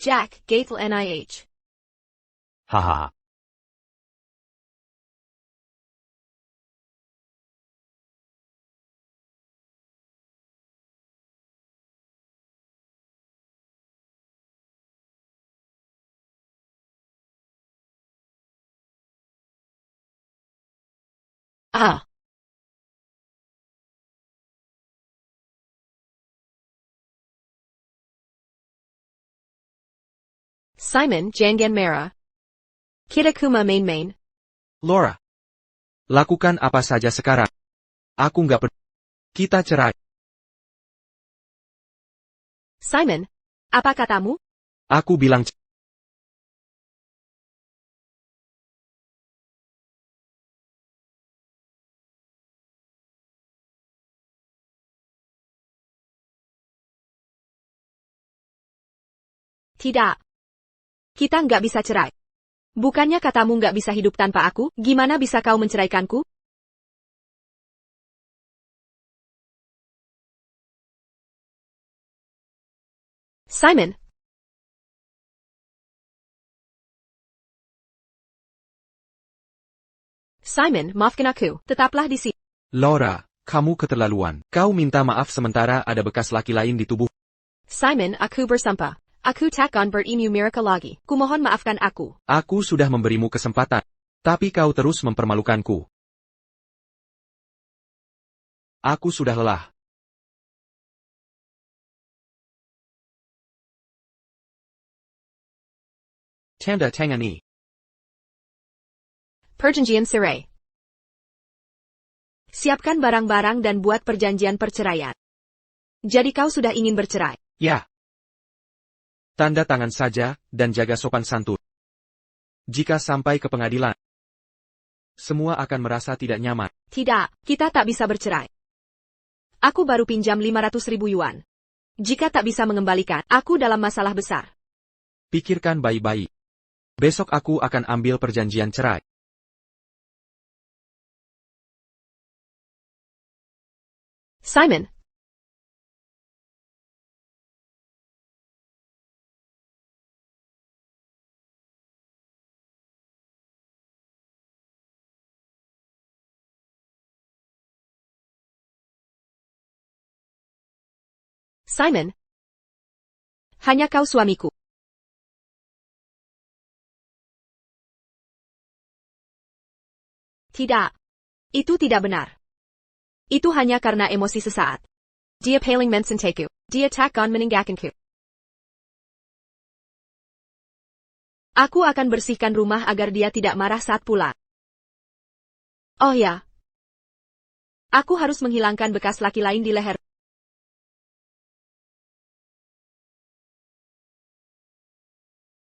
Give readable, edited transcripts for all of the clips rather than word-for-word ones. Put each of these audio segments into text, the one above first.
Jack, Gatel NIH. Hahaha. Ah. Simon, Jangan Merah. Kita kuma main-main. Laura. Lakukan apa saja sekarang. Aku nggak peduli. Kita cerai. Simon, apa katamu? Aku bilang Tidak. Kita nggak bisa cerai. Bukannya katamu nggak bisa hidup tanpa aku, gimana bisa kau menceraikanku? Simon. Simon, maafkan aku, tetaplah di sini. Laura, kamu keterlaluan. Kau minta maaf sementara ada bekas laki lain di tubuh. Simon, aku bersumpah. Aku takkan berimu miracle lagi. Kumohon maafkan aku. Aku sudah memberimu kesempatan. Tapi kau terus mempermalukanku. Aku sudah lelah. Tanda tangani. Perjanjian cerai. Siapkan barang-barang dan buat perjanjian perceraian. Jadi kau sudah ingin bercerai? Ya. Tanda tangan saja, dan jaga sopan santun. Jika sampai ke pengadilan, semua akan merasa tidak nyaman. Tidak, kita tak bisa bercerai. Aku baru pinjam 500.000 yuan. Jika tak bisa mengembalikan, aku dalam masalah besar. Pikirkan baik-baik. Besok aku akan ambil perjanjian cerai. Simon. Simon. Hanya kau suamiku. Tidak. Itu tidak benar. Itu hanya karena emosi sesaat. Dia paling mencintaku. Dia takkan meninggalkanku. Aku akan bersihkan rumah agar dia tidak marah saat pulang. Oh ya. Aku harus menghilangkan bekas laki lain di leher.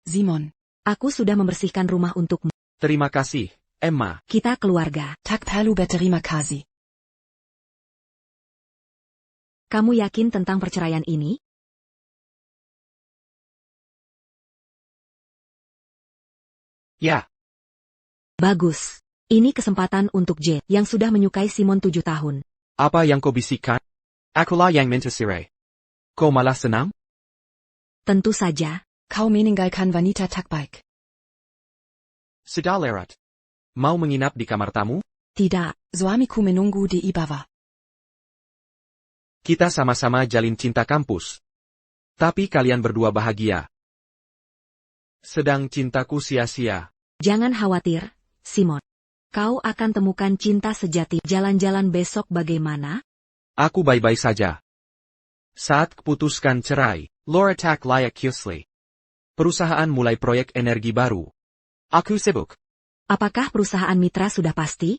Simon, aku sudah membersihkan rumah untukmu. Terima kasih, Emma. Kita keluarga. Tak perlu berterima kasih. Kamu yakin tentang perceraian ini? Ya. Bagus. Ini kesempatan untuk Jane, yang sudah menyukai Simon 7 tahun. Apa yang kau bisikan? Akulah yang minta cerai. Kau malah senang? Tentu saja. Kau meninggalkan wanita tak baik. Sudah lewat. Mau menginap di kamar tamu? Tidak. Suamiku menunggu di bawah. Kita sama-sama jalin cinta kampus. Tapi kalian berdua bahagia. Sedang cintaku sia-sia. Jangan khawatir, Simon. Kau akan temukan cinta sejati. Jalan-jalan besok bagaimana? Aku baik-baik saja. Saat keputuskan cerai, Laura tak layak Kusli. Perusahaan mulai proyek energi baru. Aku sibuk. Apakah perusahaan mitra sudah pasti?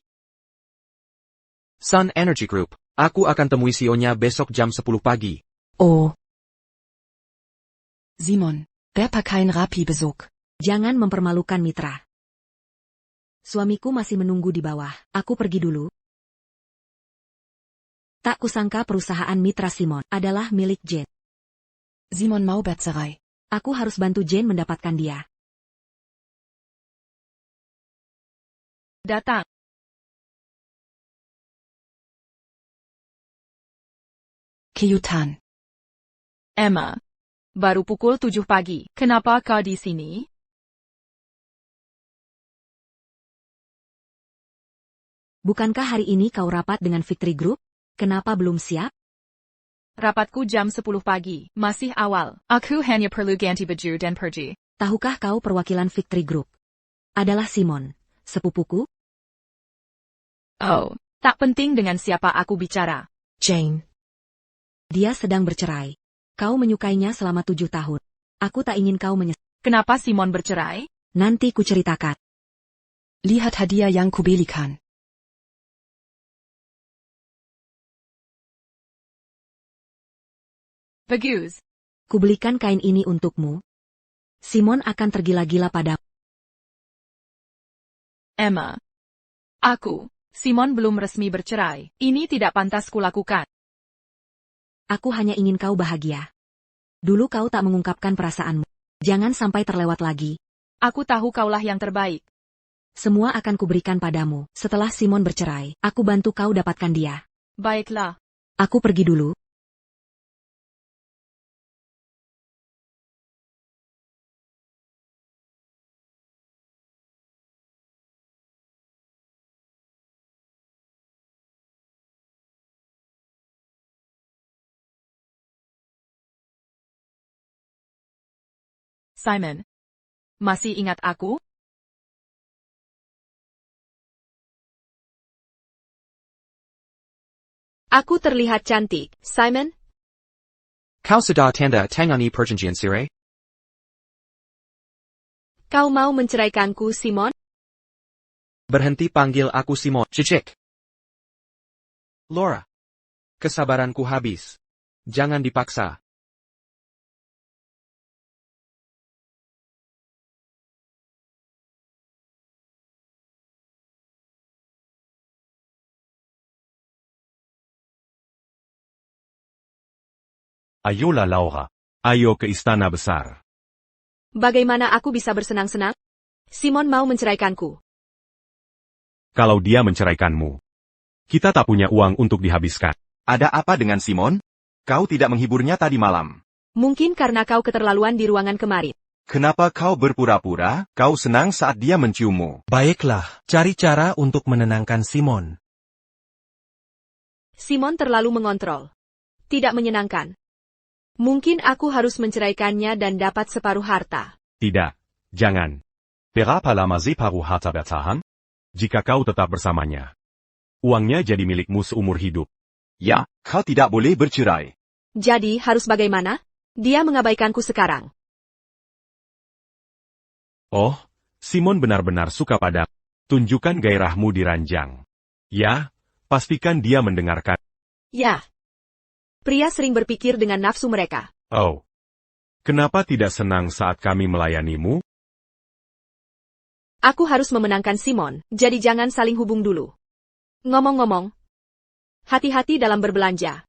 Sun Energy Group. Aku akan temui CEO-nya besok jam 10 pagi. Oh. Simon, berapa kein Rapi-Besuch? Jangan mempermalukan mitra. Suamiku masih menunggu di bawah. Aku pergi dulu. Tak kusangka perusahaan mitra Simon adalah milik Jane. Simon mau bercerai. Aku harus bantu Jane mendapatkan dia. Datang. Kyutan. Emma. Baru pukul 7 pagi. Kenapa kau di sini? Bukankah hari ini kau rapat dengan Victory Group? Kenapa belum siap? Rapatku jam 10 pagi. Masih awal. Aku hanya perlu ganti baju dan pergi. Tahukah kau perwakilan Victory Group? Adalah Simon, sepupuku? Oh, tak penting dengan siapa aku bicara. Jane. Dia sedang bercerai. Kau menyukainya selama 7 tahun. Aku tak ingin kau menyesal. Kenapa Simon bercerai? Nanti kuceritakan. Lihat hadiah yang kubelikan. Bagus. Kubelikan kain ini untukmu. Simon akan tergila-gila padamu. Emma. Simon belum resmi bercerai. Ini tidak pantas kulakukan. Aku hanya ingin kau bahagia. Dulu kau tak mengungkapkan perasaanmu. Jangan sampai terlewat lagi. Aku tahu kaulah yang terbaik. Semua akan kuberikan padamu. Setelah Simon bercerai, aku bantu kau dapatkan dia. Baiklah. Aku pergi dulu. Simon. Masih ingat aku? Aku terlihat cantik, Simon. Kau sudah tanda tangani perjanjian cerai? Kau mau menceraikanku, Simon? Berhenti panggil aku Simon, cicik. Laura. Kesabaranku habis. Jangan dipaksa. Ayolah Laura. Ayo ke istana besar. Bagaimana aku bisa bersenang-senang? Simon mau menceraikanku. Kalau dia menceraikanmu, kita tak punya uang untuk dihabiskan. Ada apa dengan Simon? Kau tidak menghiburnya tadi malam. Mungkin karena kau keterlaluan di ruangan kemarin. Kenapa kau berpura-pura? Kau senang saat dia menciummu. Baiklah, cari cara untuk menenangkan Simon. Simon terlalu mengontrol. Tidak menyenangkan. Mungkin aku harus menceraikannya dan dapat separuh harta. Tidak, jangan. Berapa lama separuh harta bertahan? Jika kau tetap bersamanya, uangnya jadi milikmu seumur hidup. Ya, kau tidak boleh bercerai. Jadi harus bagaimana? Dia mengabaikanku sekarang. Oh, Simon benar-benar suka padamu. Tunjukkan gairahmu di ranjang. Ya, pastikan dia mendengarkan. Ya. Pria sering berpikir dengan nafsu mereka. Oh. Kenapa tidak senang saat kami melayanimu? Aku harus memenangkan Simon, jadi jangan saling hubung dulu. Ngomong-ngomong, hati-hati dalam berbelanja.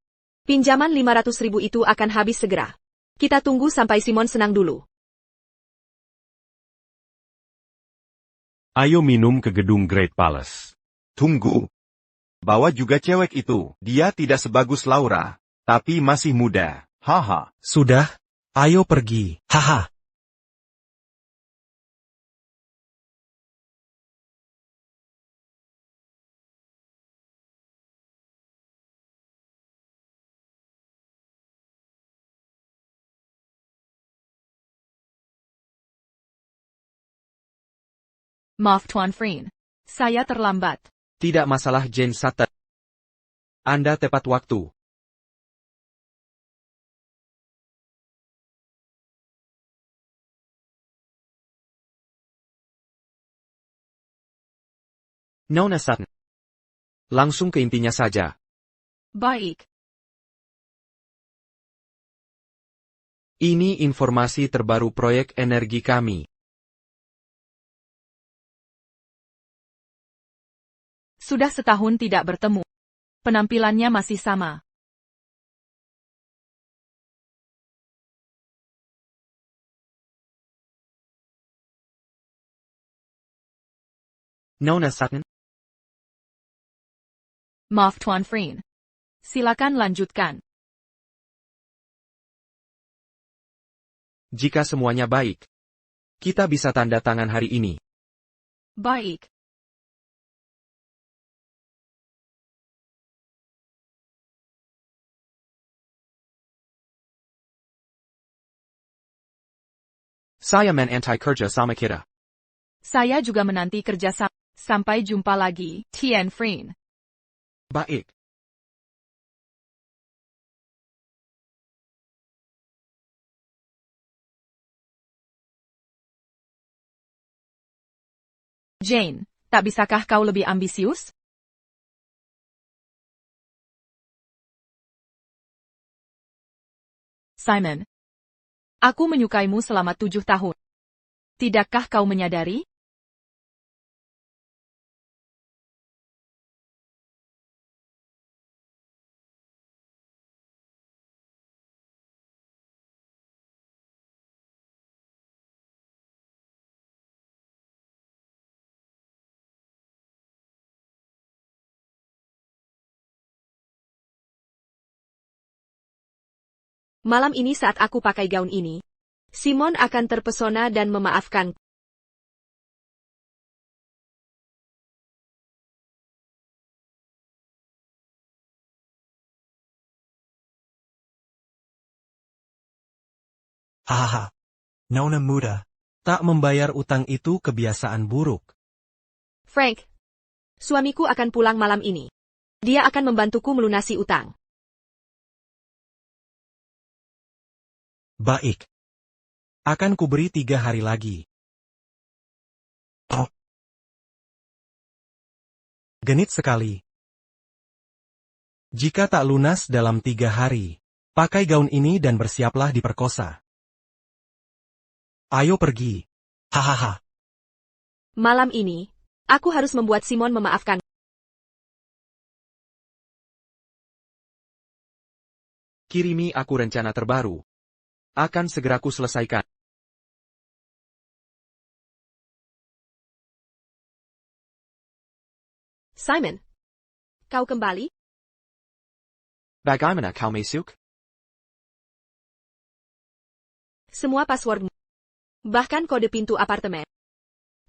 Pinjaman 500.000 itu akan habis segera. Kita tunggu sampai Simon senang dulu. Ayo minum ke gedung Great Palace. Tunggu. Bawa juga cewek itu. Dia tidak sebagus Laura, tapi masih muda. Haha. Sudah, ayo pergi. Haha. Maaf Tuan Freen. Saya terlambat. Tidak masalah Jane Sutton. Anda tepat waktu. Nona Sutton. Langsung ke intinya saja. Baik. Ini informasi terbaru proyek energi kami. Sudah setahun tidak bertemu. Penampilannya masih sama. Nona Sutton. Maaf Tuan Freen. Silakan lanjutkan. Jika semuanya baik, kita bisa tanda tangan hari ini. Baik. Saya menanti kerja sama kita. Saya juga menanti kerja sama. Sampai jumpa lagi, Tian Frin. Baik. Jane, tak bisakah kau lebih ambisius? Simon. Aku menyukaimu selama 7 tahun. Tidakkah kau menyadari? Malam ini saat aku pakai gaun ini, Simon akan terpesona dan memaafkan. Hahaha. Nona muda. Tak membayar utang itu kebiasaan buruk. Frank, suamiku akan pulang malam ini. Dia akan membantuku melunasi utang. Baik. Akan kuberi 3 hari lagi. Oh. Genit sekali. Jika tak lunas dalam 3 hari, pakai gaun ini dan bersiaplah diperkosa. Ayo pergi. Hahaha. Malam ini, aku harus membuat Simon memaafkan. Kirimi aku rencana terbaru. Akan segera ku selesaikan. Simon, kau kembali? Bagaimana kau masuk? Semua passwordmu, bahkan kode pintu apartemen,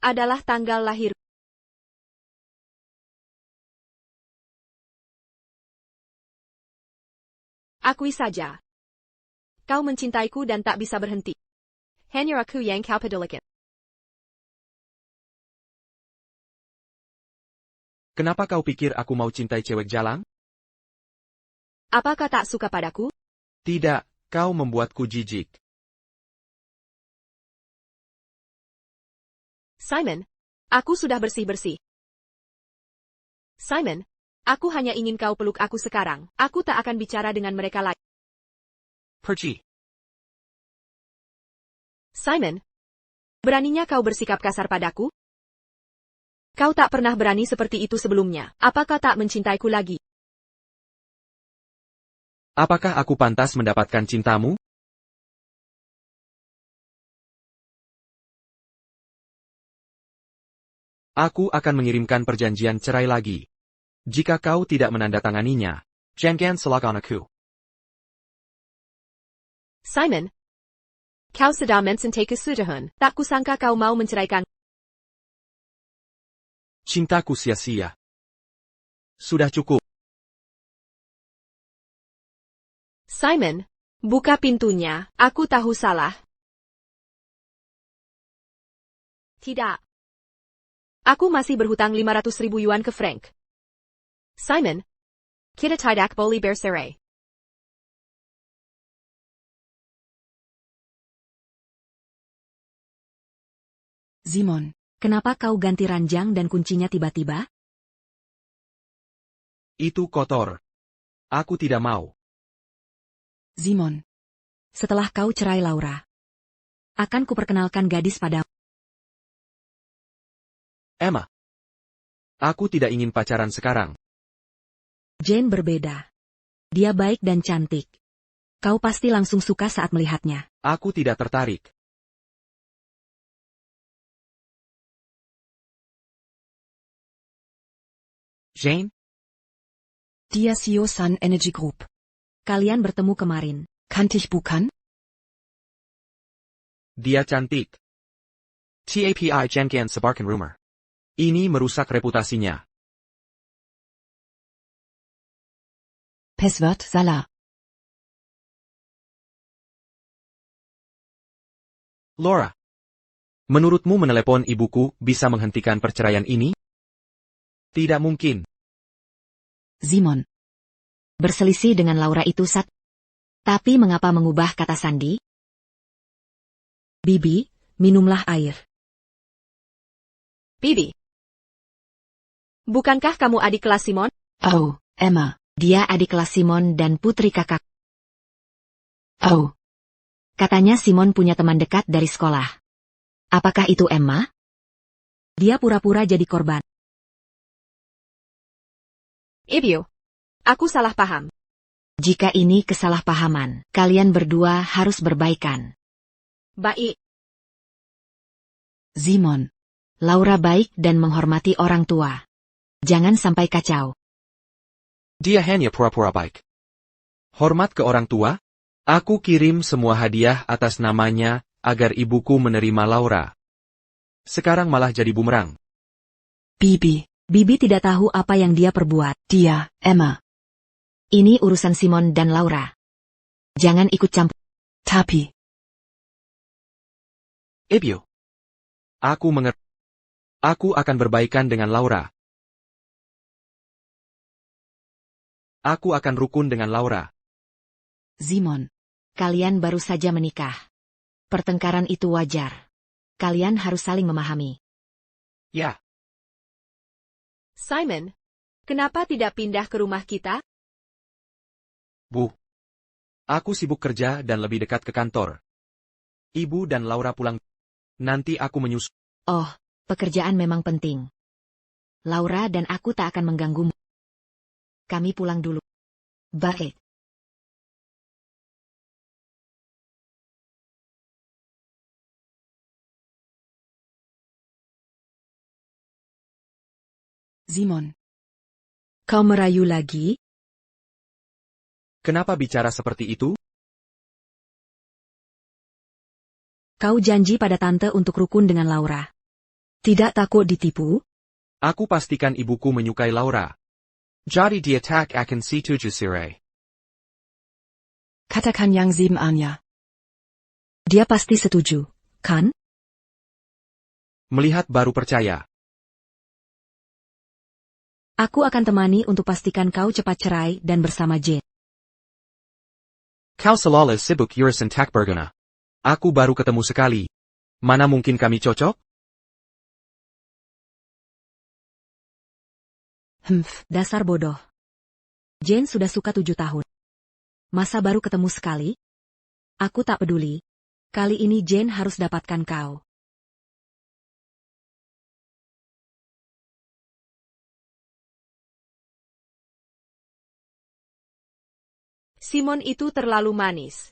adalah tanggal lahir. Akui saja. Kau mencintaiku dan tak bisa berhenti. Hanya aku yang kau pedulikan. Kenapa kau pikir aku mau cintai cewek jalang? Apakah tak suka padaku? Tidak, kau membuatku jijik. Simon, aku sudah bersih-bersih. Simon, aku hanya ingin kau peluk aku sekarang. Aku tak akan bicara dengan mereka lagi. Pergi. Simon, beraninya kau bersikap kasar padaku? Kau tak pernah berani seperti itu sebelumnya. Apakah tak mencintaiku lagi? Apakah aku pantas mendapatkan cintamu? Aku akan mengirimkan perjanjian cerai lagi. Jika kau tidak menandatanganinya, jangan salahkan aku. Simon, kau sedang mencintai kesudahan. Tak kusangka kau mau menceraikan. Cintaku sia-sia. Sudah cukup. Simon, buka pintunya. Aku tahu salah. Tidak. Aku masih berhutang 500.000 yuan ke Frank. Simon, kita tidak boleh bercerai. Simon, kenapa kau ganti ranjang dan kuncinya tiba-tiba? Itu kotor. Aku tidak mau. Simon, setelah kau cerai Laura, akan kuperkenalkan gadis padamu. Emma. Aku tidak ingin pacaran sekarang. Jane berbeda. Dia baik dan cantik. Kau pasti langsung suka saat melihatnya. Aku tidak tertarik. Jane? Dia CEO Sun Energy Group. Kalian bertemu kemarin. Kannte ich Bukan? Dia cantik. Tapi jangan sebarkan rumor. Ini merusak reputasinya. Es wird salah. Laura. Menurutmu menelepon ibuku bisa menghentikan perceraian ini? Tidak mungkin. Simon. Berselisih dengan Laura itu Tapi mengapa mengubah kata sandi? Bibi, minumlah air. Bibi. Bukankah kamu adik kelas Simon? Oh, Emma. Dia adik kelas Simon dan putri kakak. Oh. Katanya Simon punya teman dekat dari sekolah. Apakah itu Emma? Dia pura-pura jadi korban. Ibu. Aku salah paham. Jika ini kesalahpahaman, kalian berdua harus berbaikan. Baik. Simon. Laura baik dan menghormati orang tua. Jangan sampai kacau. Dia hanya pura-pura baik. Hormat ke orang tua? Aku kirim semua hadiah atas namanya, agar ibuku menerima Laura. Sekarang malah jadi bumerang. Bibi. Bibi tidak tahu apa yang dia perbuat. Dia, Emma. Ini urusan Simon dan Laura. Jangan ikut campur. Tapi. Ibu. Aku mengerti. Aku akan berbaikan dengan Laura. Aku akan rukun dengan Laura. Simon. Kalian baru saja menikah. Pertengkaran itu wajar. Kalian harus saling memahami. Ya. Simon, kenapa tidak pindah ke rumah kita? Bu. Aku sibuk kerja dan lebih dekat ke kantor. Ibu dan Laura pulang. Nanti aku menyusul. Oh, pekerjaan memang penting. Laura dan aku tak akan mengganggumu. Kami pulang dulu. Baik. Simon. Kau merayu lagi? Kenapa bicara seperti itu? Kau janji pada tante untuk rukun dengan Laura. Tidak takut ditipu? Aku pastikan ibuku menyukai Laura. Jadi dia tak akan setuju cerai. Katakan yang sebenarnya. Dia pasti setuju, kan? Melihat baru percaya. Aku akan temani untuk pastikan kau cepat cerai dan bersama Jane. Kau selalu sibuk urusan tak berguna. Aku baru ketemu sekali. Mana mungkin kami cocok? Dasar bodoh. Jane sudah suka 7 tahun. Masa baru ketemu sekali? Aku tak peduli. Kali ini Jane harus dapatkan kau. Simon itu terlalu manis.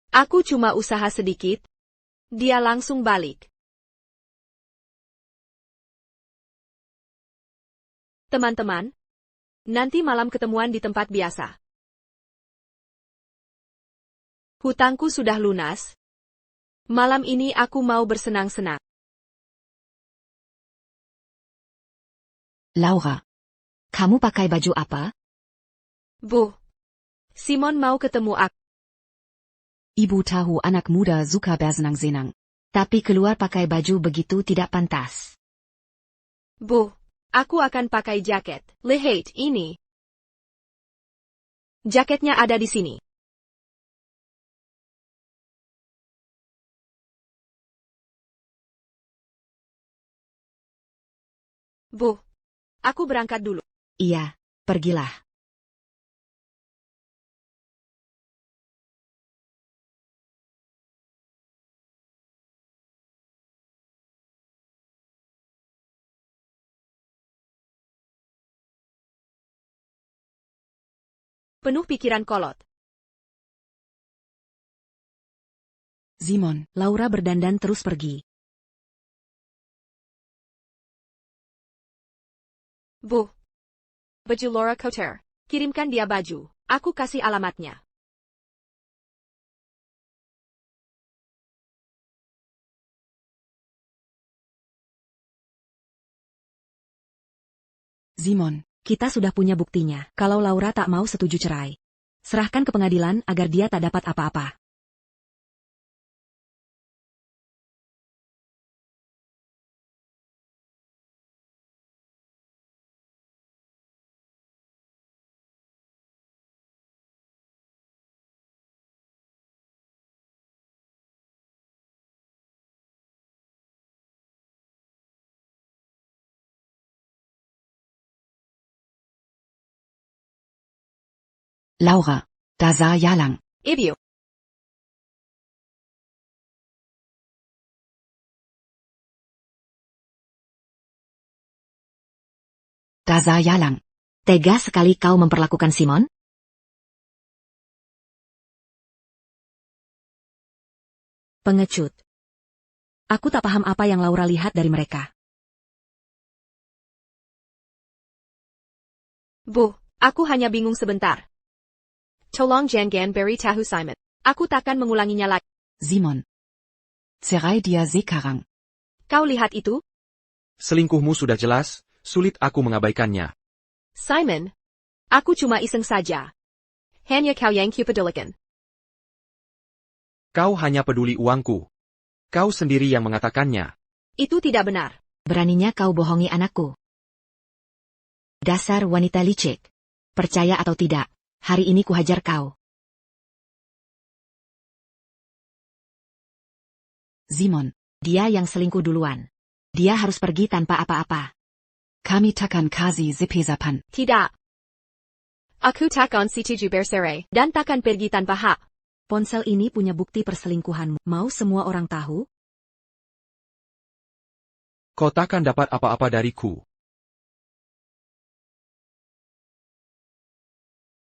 Aku cuma usaha sedikit. Dia langsung balik. Teman-teman, nanti malam ketemuan di tempat biasa. Hutangku sudah lunas. Malam ini aku mau bersenang-senang. Laura. Kamu pakai baju apa? Bu, Simon mau ketemu aku. Ibu tahu anak muda suka bersenang-senang. Tapi keluar pakai baju begitu tidak pantas. Bu, aku akan pakai jaket. Lihat ini. Jaketnya ada di sini. Bu, aku berangkat dulu. Iya, pergilah. Penuh pikiran kolot. Simon. Laura berdandan terus pergi. Bu. Baju Laura Couture. Kirimkan dia baju. Aku kasih alamatnya. Simon, Kita sudah punya buktinya. Kalau Laura tak mau setuju cerai, serahkan ke pengadilan agar dia tak dapat apa-apa. Laura, da sah Jalang. Ibu. Da sah Jalang. Tega sekali kau memperlakukan Simon? Pengecut. Aku tak paham apa yang Laura lihat dari mereka. Bu, aku hanya bingung sebentar. Tolong jangan beritahu Simon. Aku takkan mengulanginya lagi. Simon. Cerai dia sekarang. Kau lihat itu? Selingkuhmu sudah jelas, sulit aku mengabaikannya. Simon. Aku cuma iseng saja. Hanya kau yang kupedulikan. Kau hanya peduli uangku. Kau sendiri yang mengatakannya. Itu tidak benar. Beraninya kau bohongi anakku. Dasar wanita licik. Percaya atau tidak, hari ini kuhajar kau. Simon. Dia yang selingkuh duluan. Dia harus pergi tanpa apa-apa. Kami takkan kasih sepezapan. Tidak. Aku takkan setuju bercerai dan takkan pergi tanpa hak. Ponsel ini punya bukti perselingkuhanmu. Mau semua orang tahu? Kau takkan dapat apa-apa dariku.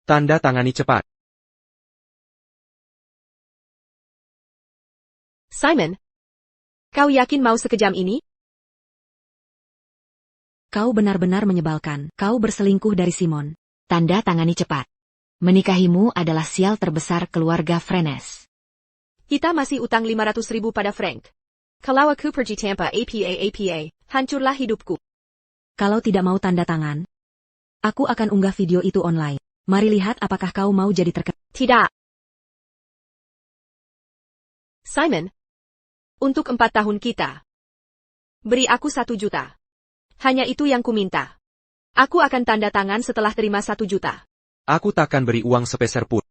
Tanda tangani cepat. Simon. Kau yakin mau sekejam ini? Kau benar-benar menyebalkan. Kau berselingkuh dari Simon. Tanda tangani cepat. Menikahimu adalah sial terbesar keluarga Frenes. Kita masih utang 500.000 pada Frank. Kalau aku pergi tanpa APA, hancurlah hidupku. Kalau tidak mau tanda tangan, aku akan unggah video itu online. Mari lihat apakah kau mau jadi terkenal. Tidak. Simon. Untuk 4 tahun kita. Beri aku 1 juta. Hanya itu yang kuminta. Aku akan tanda tangan setelah terima 1 juta. Aku takkan beri uang sepeser pun.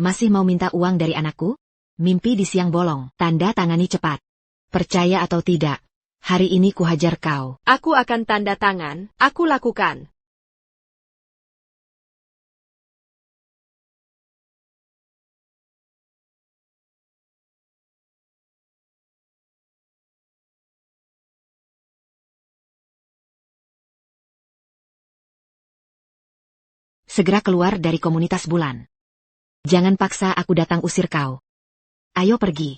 Masih mau minta uang dari anakku? Mimpi di siang bolong. Tanda tangani cepat. Percaya atau tidak, hari ini kuhajar kau. Aku akan tanda tangan. Aku lakukan. Segera keluar dari komunitas bulan. Jangan paksa aku datang usir kau. Ayo pergi.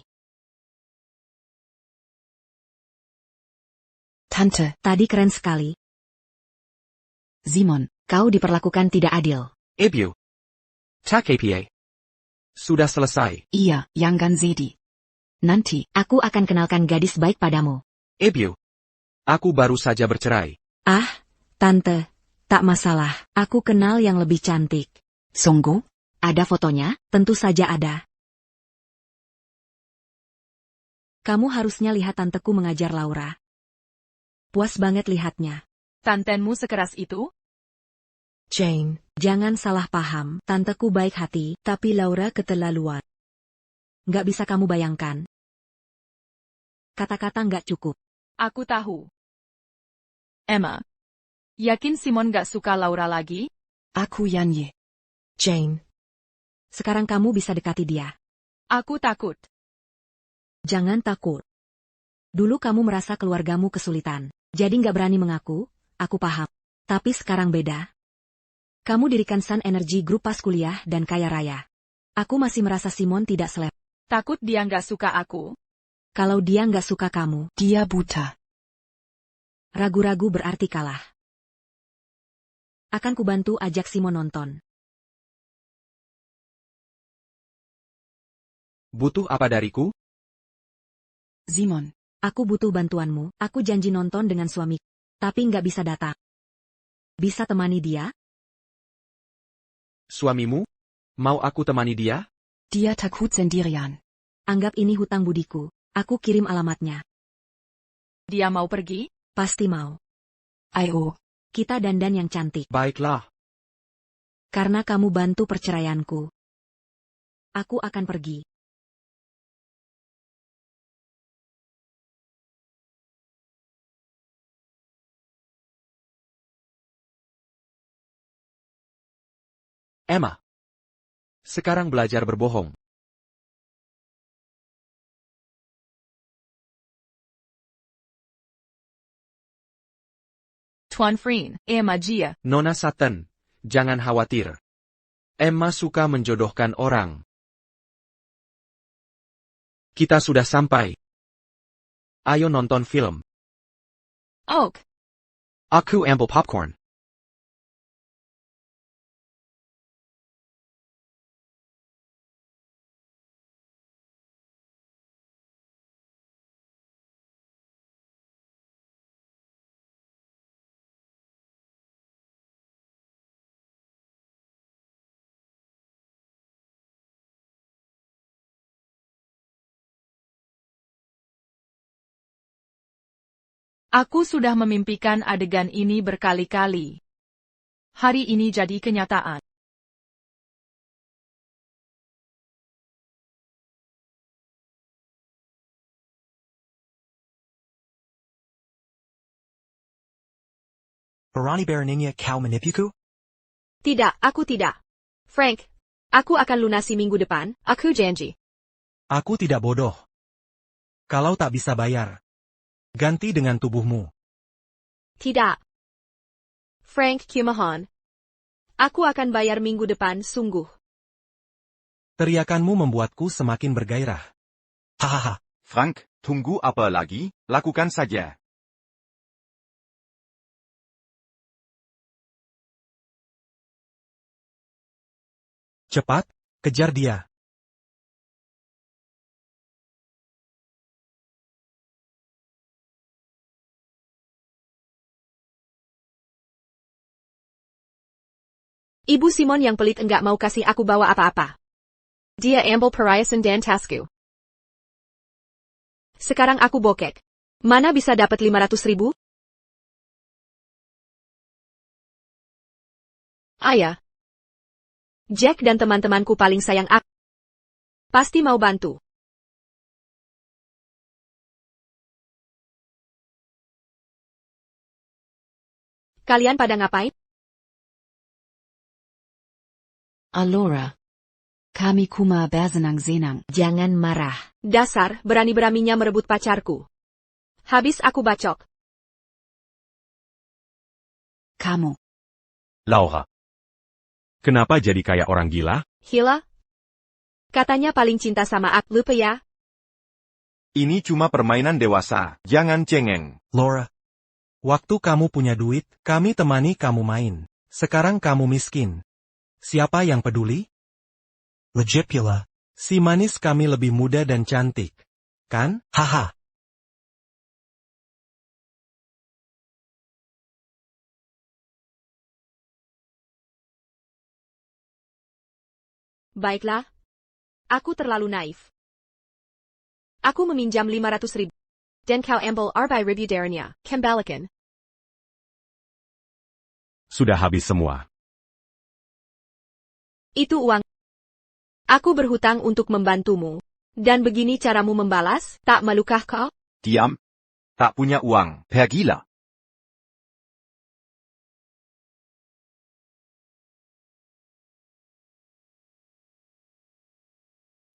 Tante. Tadi keren sekali. Simon. Kau diperlakukan tidak adil. Ibu. Tak APA. Sudah selesai. Iya, jangan sedih. Nanti. Aku akan kenalkan gadis baik padamu. Ibu. Aku baru saja bercerai. Ah, tante. Tak masalah, aku kenal yang lebih cantik. Sungguh? Ada fotonya? Tentu saja ada. Kamu harusnya lihat tanteku mengajar Laura. Puas banget lihatnya. Tantenmu sekeras itu? Jane, jangan salah paham. Tanteku baik hati, tapi Laura keterlaluan. Nggak bisa kamu bayangkan. Kata-kata nggak cukup. Aku tahu. Emma. Yakin Simon gak suka Laura lagi? Aku Yanye. Jane. Sekarang kamu bisa dekati dia. Aku takut. Jangan takut. Dulu kamu merasa keluargamu kesulitan. Jadi nggak berani mengaku, aku paham. Tapi sekarang beda. Kamu dirikan Sun Energy Group pas kuliah dan kaya raya. Aku masih merasa Simon tidak selep. Takut dia gak suka aku? Kalau dia nggak suka kamu, Dia buta. ragu-ragu berarti kalah. Akan kubantu ajak Simon nonton. Butuh apa dariku? Simon. Aku butuh bantuanmu, aku janji nonton dengan suami. Tapi nggak bisa datang. Bisa temani dia? Suamimu? Mau aku temani dia? Dia takut sendirian. Anggap ini hutang budiku. Aku kirim alamatnya. Dia mau pergi? Pasti mau. Ayo. Kita dandan yang cantik. Baiklah. Karena kamu bantu perceraianku. Aku akan pergi. Emma. Sekarang belajar berbohong. Tuan Freen, Emma Gia. Nona Sutton, jangan khawatir. Emma suka menjodohkan orang. Kita sudah sampai. Ayo nonton film. Oak. Aku ambil popcorn. Aku sudah memimpikan adegan ini berkali-kali. Hari ini jadi kenyataan. Berani beraninya kau menipuku? Tidak, aku tidak. Frank, aku akan lunasi minggu depan, aku janji. Aku tidak bodoh. Kalau tak bisa bayar, ganti dengan tubuhmu. Tidak. Frank kumohon. Aku akan bayar minggu depan, sungguh. Teriakanmu membuatku semakin bergairah. Hahaha. Frank, tunggu apa lagi? Lakukan saja. Cepat, kejar dia. Ibu Simon yang pelit enggak mau kasih aku bawa apa-apa. Dia ambil perhiasan dan tasku. Sekarang aku bokek. Mana bisa dapat 500.000? Ayah. Jack dan teman-temanku paling sayang aku. Pasti mau bantu. Kalian pada ngapain? Alora. Kami kuma bersenang senang. Jangan marah. Dasar, berani-beraninya merebut pacarku. Habis aku bacok. Kamu. Laura. Kenapa jadi kayak orang gila? Hila? Katanya paling cinta sama aku, lupa ya? Ini cuma permainan dewasa, jangan cengeng. Laura. Waktu kamu punya duit, kami temani kamu main. Sekarang kamu miskin. Siapa yang peduli? Legit pula. Si manis kami lebih muda dan cantik. Kan? Haha. Baiklah. Aku terlalu naif. Aku meminjam 500.000. Dan kau ambil arbai review darnya, kembalikan. Sudah habis semua. Itu uang. Aku berhutang untuk membantumu. Dan begini caramu membalas, tak malukah kau? Diam. Tak punya uang, pergilah.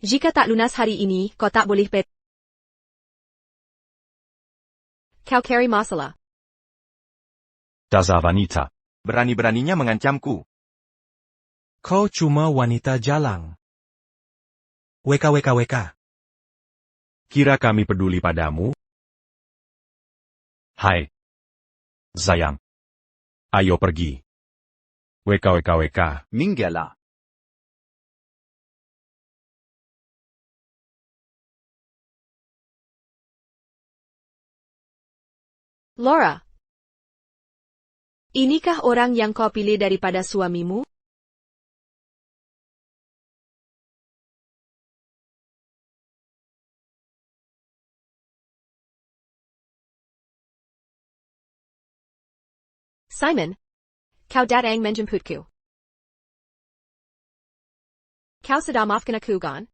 Jika tak lunas hari ini, kau tak boleh pet. Kau carry masalah. Dasar wanita. Berani-beraninya mengancamku. Kau cuma wanita jalang. WKWKWK. Kira kami peduli padamu? Hai. Sayang. Ayo pergi. WKWKWK. Minggala. Laura. Inikah orang yang kau pilih daripada suamimu? Simon, kau datang menjemputku. Kau sedang maafkan aku kan?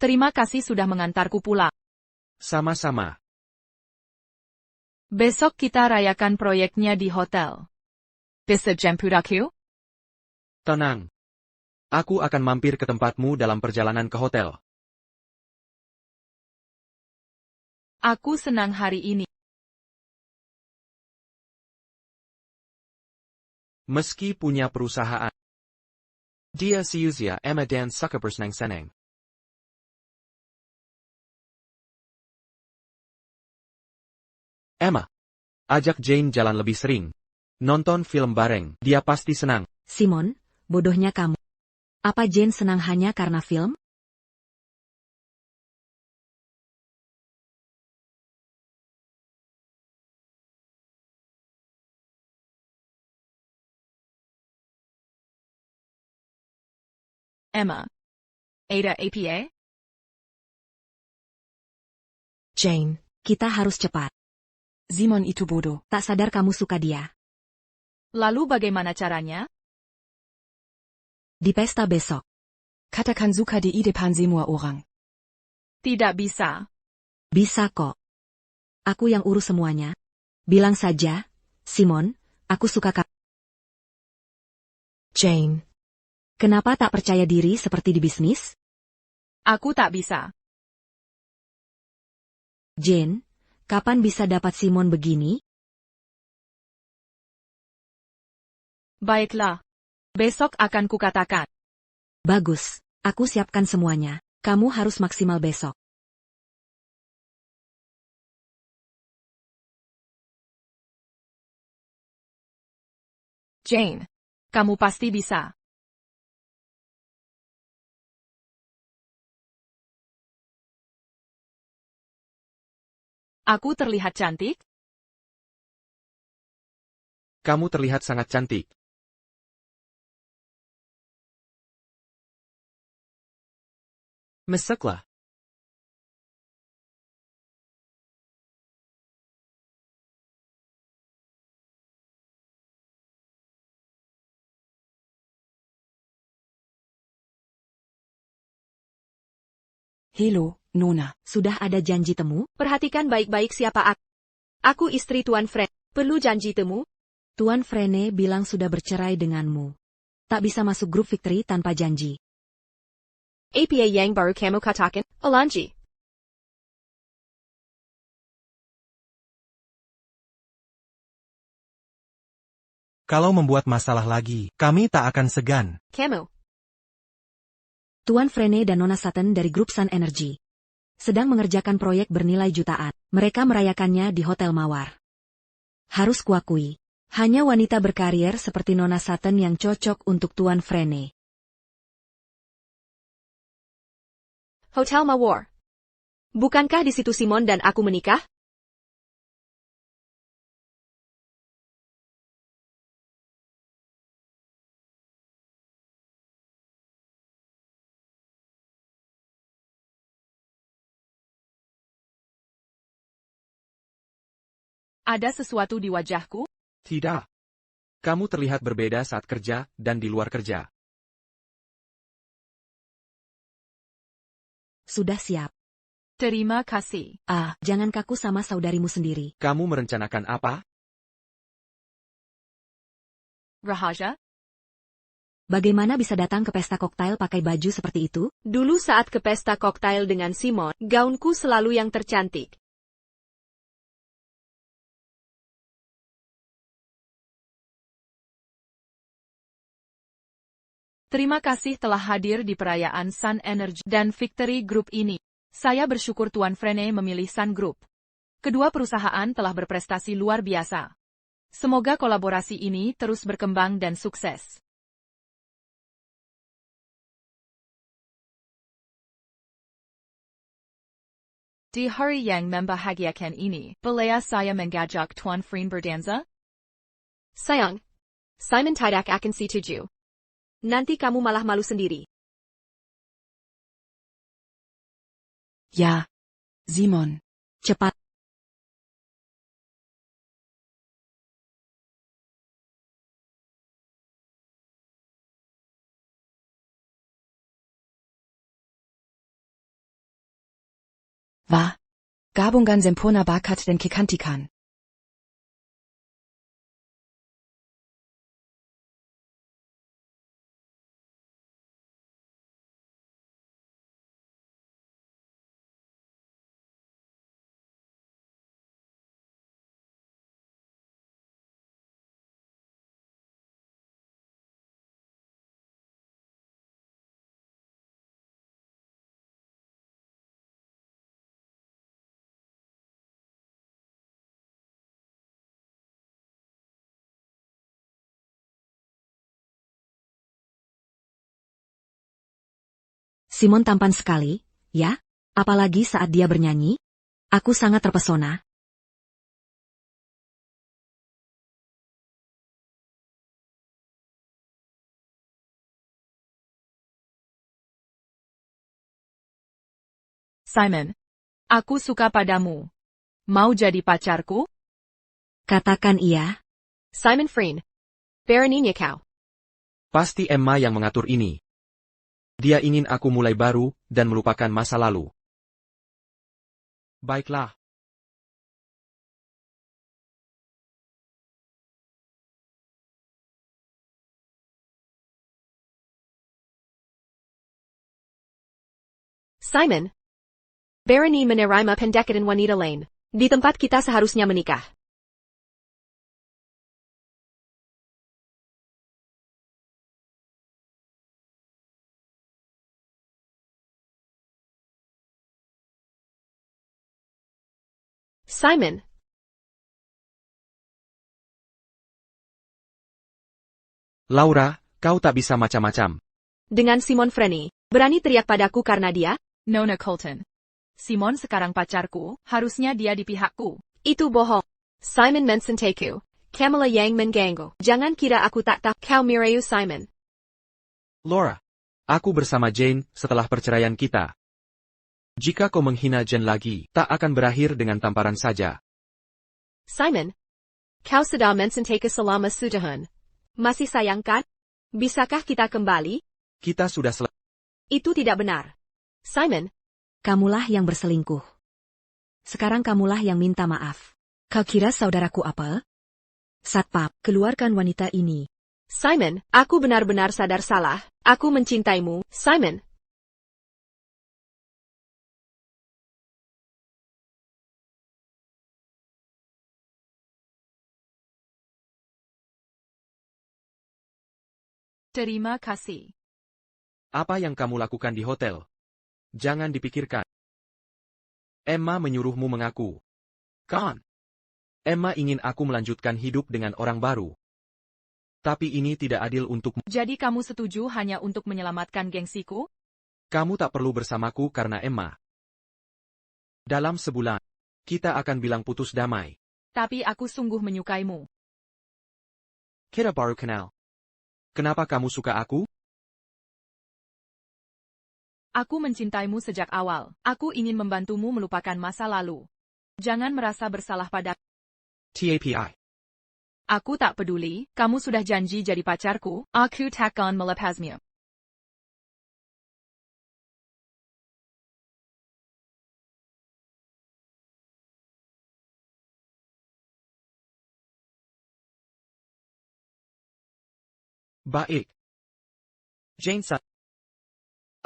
Terima kasih sudah mengantarku pulang. Sama-sama. Besok kita rayakan proyeknya di hotel. Bisa jemput aku? Tenang. Aku akan mampir ke tempatmu dalam perjalanan ke hotel. Aku senang hari ini. Meski punya perusahaan. Dia siusia Emma dan suka bersenang-senang. Emma, ajak Jane jalan lebih sering. Nonton film bareng, dia pasti senang. Simon, bodohnya kamu. Apa Jane senang hanya karena film? Emma. Ada APA? Jane, kita harus cepat. Simon itu bodoh. Tak sadar kamu suka dia. Lalu bagaimana caranya? Di pesta besok. Katakan suka di depan semua orang. Tidak bisa. Bisa kok. Aku yang urus semuanya. Bilang saja, Simon, aku suka kamu. Jane. Kenapa tak percaya diri seperti di bisnis? Aku tak bisa. Jane, kapan bisa dapat Simon begini? Baiklah. Besok akan kukatakan. Bagus, aku siapkan semuanya. Kamu harus maksimal besok. Jane. Kamu pasti bisa. Aku terlihat cantik? Kamu terlihat sangat cantik. Mesaklah. Hello, Nona. Sudah ada janji temu? Perhatikan baik-baik siapa aku. Aku istri Tuan Fred. Perlu janji temu? Tuan Frene bilang sudah bercerai denganmu. Tak bisa masuk grup Victory tanpa janji. APA yang baru kamu katakan, Alanji. Kalau membuat masalah lagi, kami tak akan segan. Kamu. Tuan Frene dan Nona Sutton dari grup Sun Energy sedang mengerjakan proyek bernilai jutaan. Mereka merayakannya di Hotel Mawar. Harus kuakui, hanya wanita berkarier seperti Nona Sutton yang cocok untuk Tuan Frene. Hotel Mawar. Bukankah di situ Simon dan aku menikah? Ada sesuatu di wajahku? Tidak. Kamu terlihat berbeda saat kerja dan di luar kerja. Sudah siap. Terima kasih. Jangan kaku sama saudarimu sendiri. Kamu merencanakan apa? Rahasia? Bagaimana bisa datang ke pesta koktail pakai baju seperti itu? Dulu saat ke pesta koktail dengan Simon, gaunku selalu yang tercantik. Terima kasih telah hadir di perayaan Sun Energy dan Victory Group ini. Saya bersyukur Tuan Frene memilih Sun Group. Kedua perusahaan telah berprestasi luar biasa. Semoga kolaborasi ini terus berkembang dan sukses. Di hari yang membahagiakan ini, boleh saya mengajak Tuan Frin berdansa? Sayang, Simon tidak akan setuju. Nanti kamu malah malu sendiri. Ja. Simon. Cepat. Wa. Gabungan sempurna bakat dan kecantikan. Simon tampan sekali, ya? Apalagi saat dia bernyanyi. Aku sangat terpesona. Simon, aku suka padamu. Mau jadi pacarku? Katakan iya. Simon Frin. Beraninya kau. Pasti Emma yang mengatur ini. Dia ingin aku mulai baru, dan melupakan masa lalu. Baiklah. Simon. Berani menerima pendekatan wanita lain. Di tempat kita seharusnya menikah. Simon. Laura, kau tak bisa macam-macam. Dengan Simon Freni. Berani teriak padaku karena dia? Nona Colton. Simon sekarang pacarku, harusnya dia di pihakku. Itu bohong. Simon mensenteku. Kamala yang mengganggu. Jangan kira aku tak tahu kau mirayu Simon. Laura, aku bersama Jane setelah perceraian kita. Jika kau menghina Jane lagi, tak akan berakhir dengan tamparan saja. Simon. Kau sudah mensenteku selama setahun. Masih sayangkan? Bisakah kita kembali? Kita sudah selesai. Itu tidak benar. Simon. Kamulah yang berselingkuh. Sekarang kamulah yang minta maaf. Kau kira saudaraku apa? Satpam, keluarkan wanita ini. Simon, aku benar-benar sadar salah. Aku mencintaimu, Simon. Terima kasih. Apa yang kamu lakukan di hotel? Jangan dipikirkan. Emma menyuruhmu mengaku. Kan? Emma ingin aku melanjutkan hidup dengan orang baru. Tapi ini tidak adil untukmu. Jadi kamu setuju hanya untuk menyelamatkan gengsiku? Kamu tak perlu bersamaku karena Emma. Dalam sebulan, kita akan bilang putus damai. Tapi aku sungguh menyukaimu. Kita baru kenal. Kenapa kamu suka aku? Aku mencintaimu sejak awal. Aku ingin membantumu melupakan masa lalu. Jangan merasa bersalah pada. TAPI. Aku tak peduli, kamu sudah janji jadi pacarku, aku takkan melepasnya. Baik. Jane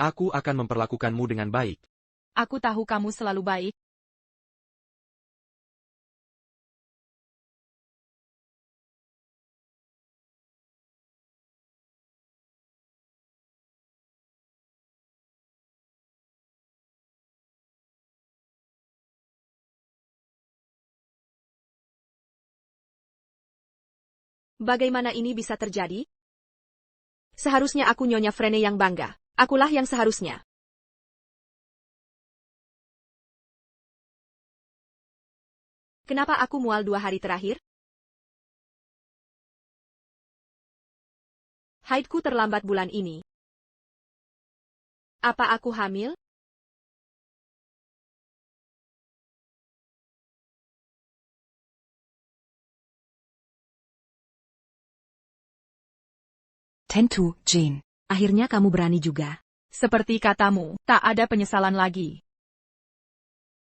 aku akan memperlakukanmu dengan baik. Aku tahu kamu selalu baik. Bagaimana ini bisa terjadi? Seharusnya aku Nyonya Frene yang bangga. Akulah yang seharusnya. Kenapa aku mual 2 hari terakhir? Haidku terlambat bulan ini. Apa aku hamil? Tentu, Jane. Akhirnya kamu berani juga. Seperti katamu, tak ada penyesalan lagi.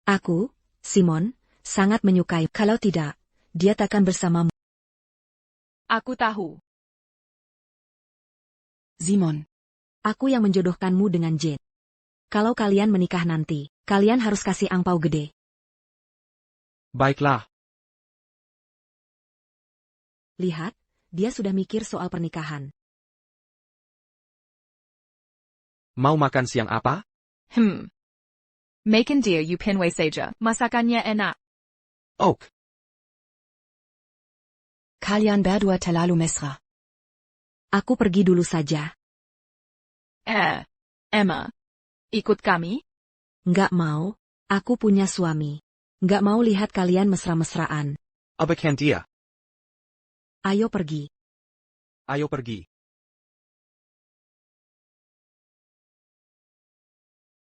Aku, Simon, sangat menyukai. Kalau tidak, dia takkan bersamamu. Aku tahu. Simon. Aku yang menjodohkanmu dengan Jane. Kalau kalian menikah nanti, kalian harus kasih angpau gede. Baiklah. Lihat, dia sudah mikir soal pernikahan. Mau makan siang apa? Makan dia Upinway saja. Masakannya enak. Oak. Kalian berdua terlalu mesra. Aku pergi dulu saja. Emma. Ikut kami? Nggak mau, aku punya suami. Nggak mau lihat kalian mesra-mesraan. Abaikan dia. Ayo pergi. Ayo pergi.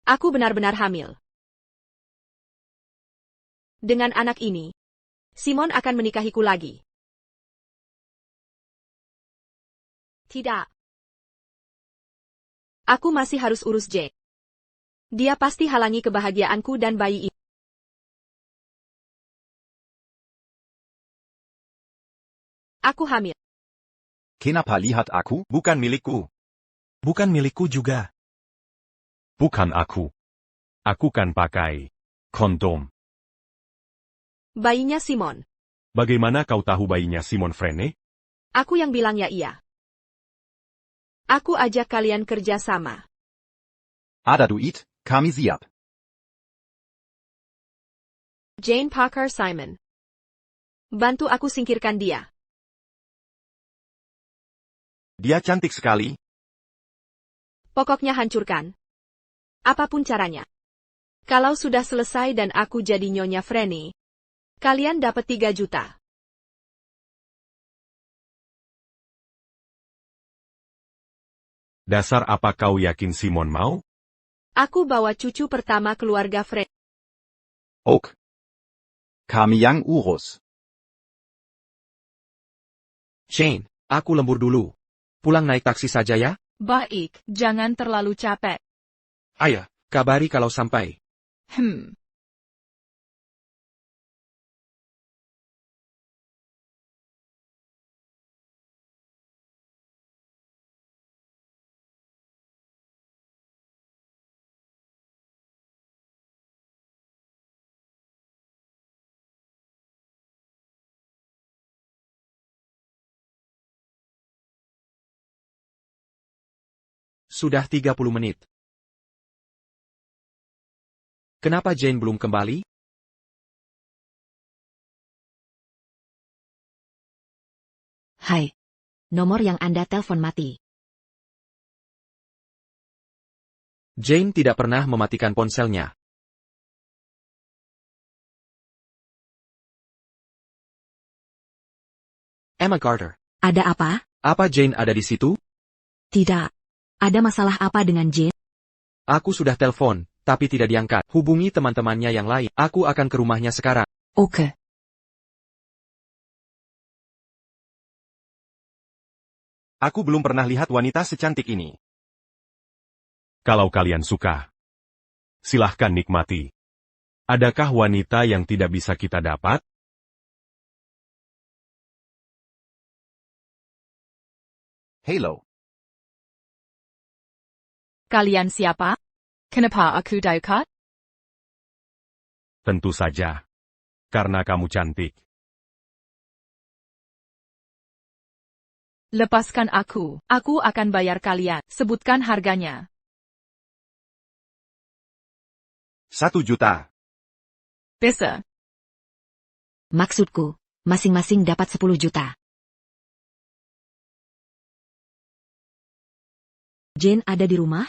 Aku benar-benar hamil. Dengan anak ini, Simon akan menikahiku lagi. Tidak. Aku masih harus urus Jane. Dia pasti halangi kebahagiaanku dan bayi ini. Aku hamil. Kenapa lihat aku? Bukan milikku. Bukan milikku juga. Bukan aku. Aku kan pakai kondom. Bayinya Simon. Bagaimana kau tahu bayinya Simon Frene? Aku yang bilang ya iya. Aku ajak kalian kerja sama. Ada duit, kami siap. Jane Parker Simon. Bantu aku singkirkan dia. Dia cantik sekali. Pokoknya hancurkan. Apapun caranya. Kalau sudah selesai dan aku jadi Nyonya Frene, kalian dapat 3 juta. Dasar apa kau yakin Simon mau? Aku bawa cucu pertama keluarga Frene. Oak. Kami yang urus. Jane, aku lembur dulu. Pulang naik taksi saja ya? Baik, jangan terlalu capek. Ayah, kabari kalau sampai. Sudah 30 menit. Kenapa Jane belum kembali? Hai. Nomor yang Anda telepon mati. Jane tidak pernah mematikan ponselnya. Emma Carter. Ada apa? Apa Jane ada di situ? Tidak. Ada masalah apa dengan Jane? Aku sudah telepon, tapi tidak diangkat. Hubungi teman-temannya yang lain. Aku akan ke rumahnya sekarang. Oke. Aku belum pernah lihat wanita secantik ini. Kalau kalian suka, silahkan nikmati. Adakah wanita yang tidak bisa kita dapat? Halo. Kalian siapa? Kenapa aku dekat? Tentu saja. Karena kamu cantik. Lepaskan aku. Aku akan bayar kalian. Sebutkan harganya. 1 juta. Bisa. Maksudku, masing-masing dapat 10 juta. Jane ada di rumah?